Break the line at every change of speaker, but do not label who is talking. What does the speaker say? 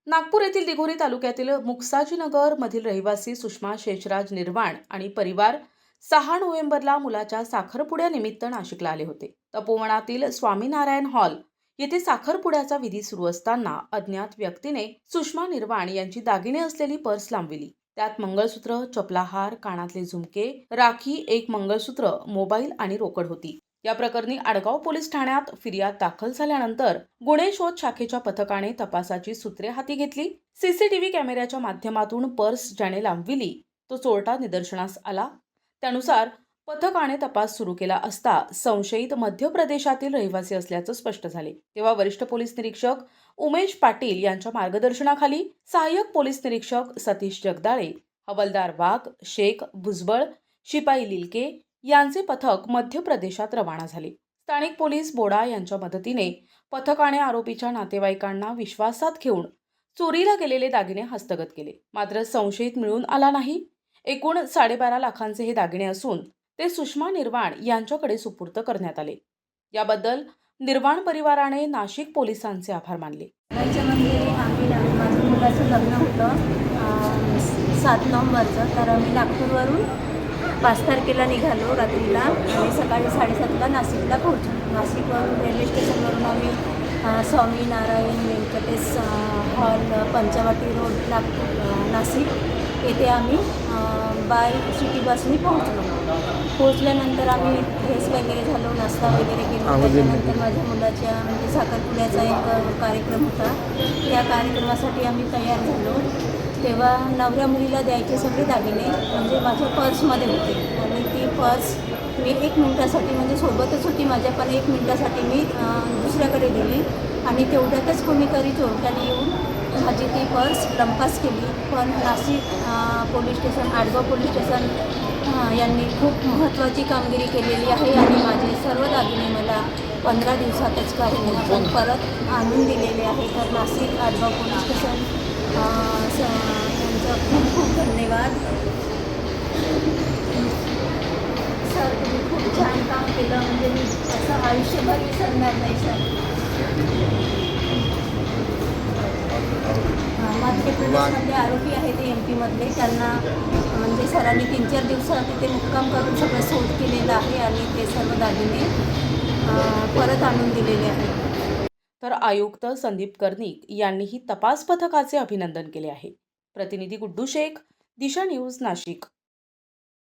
नागपूर येथील दिघोरी तालुक्यातील मुक्साजीनगर मधील रहिवासी सुषमा शेषराज निर्वाण आणि परिवार 6 नोव्हेंबरला मुलाच्या साखरपुड्यानिमित्त नाशिकला आले होते. तपोवनातील स्वामीनारायण हॉल येथे साखरपुड्याचा विधी सुरू असताना अज्ञात व्यक्तीने सुषमा निर्वाण यांची दागिने असलेली पर्स लांबविली. त्यात मंगळसूत्र, चपलाहार, कानातले झुमके, राखी, एक मंगळसूत्र, मोबाईल आणि रोकड होती. या प्रकरणी आडगाव पोलीस ठाण्यात फिर्याद दाखल झाल्यानंतर गुन्हे शोध शाखेच्या पथकाने तपासाची सूत्रे हाती घेतली. सीसीटीव्ही कॅमेऱ्याच्या माध्यमातून पर्स ज्याने लांबविली तो चोरटा निदर्शनास आला. त्यानुसार पथकाने तपास सुरू केला असता संशयित मध्य प्रदेशातील रहिवासी असल्याचं स्पष्ट झाले. तेव्हा वरिष्ठ पोलीस निरीक्षक उमेश पाटील यांच्या मार्गदर्शनाखाली सहाय्यक पोलीस निरीक्षक सतीश जगदाळे, हवालदार वाघ, शेख भुजबळ, शिपाई लिलके यांचे पथक मध्य प्रदेशात रवाना झाले. स्थानिक पोलीस बोडा यांच्या मदतीने पथकाने आरोपीच्या नातेवाईकांना विश्वासात घेऊन चोरीला गेलेले दागिने हस्तगत केले. मात्र संशयित मिळून आला नाही. एकूण 12.5 लाखांचे हे दागिने असून ते सुषमा निर्वाण यांच्याकडे सुपूर्द करण्यात आले. याबद्दल निर्वाण परिवाराने नाशिक पोलिसांचे आभार मानले.
माझ्या मुलाचं लग्न होतं 7 नोव्हेंबरचं. तर आम्ही नागपूरवरून 5 तारखेला निघालो रात्रीला आणि सकाळी 7:30ला नाशिकला पोहोचलो. नाशिकवरून रेल्वे स्टेशनवरून आम्ही स्वामीनारायण व्यंकटेश हॉल, पंचवटी रोड, नाशिक येथे आम्ही बाय सिटी बसने पोहोचल्यानंतर आम्ही फ्रेश वगैरे झालो, नाश्ता वगैरे केला. त्याच्यानंतर माझ्या मुलाच्या म्हणजे साखरपुड्याचा एक कार्यक्रम होता. त्या कार्यक्रमासाठी आम्ही तयार झालो. तेव्हा नवऱ्या मुलीला द्यायचे सगळे दागिने म्हणजे माझ्या पर्समध्ये होते आणि ती पर्स मी 1 मिनिटासाठी म्हणजे सोबतच होती माझ्या, पण 1 मिनिटासाठी मी दुसऱ्याकडे दिली आणि तेवढ्यातच कोणीतरी चोरट्याने येऊन माझी ती पर्स लंपास केली. पण Nashik police station, Adgaon police station यांनी खूप महत्त्वाची कामगिरी केलेली आहे आणि माझे सर्व दागिने मला 15 दिवसातच काढून परत आणून दिलेले आहे. तर नाशिक आडगाव पोलीस स्टेशन यांचा खूप खूप धन्यवाद. सर, तुम्ही खूप छान काम केलं. म्हणजे मी असं आयुष्यभर विसरणार नाही सर. मध्य प्रदेशमधले आरोपी आहेत ते MP मधले, त्यांना म्हणजे सरांनी 3-4 दिवसात तिथे मुक्काम करून सगळं शोध केलेलं आहे आणि ते सर्व दागिने परत आणून दिलेले आहेत.
तर आयुक्त संदीप कर्णिक यांनीही तपास पथकाचे अभिनंदन केले आहे. प्रतिनिधी गुड्डू शेख, दिशा न्यूज, नाशिक.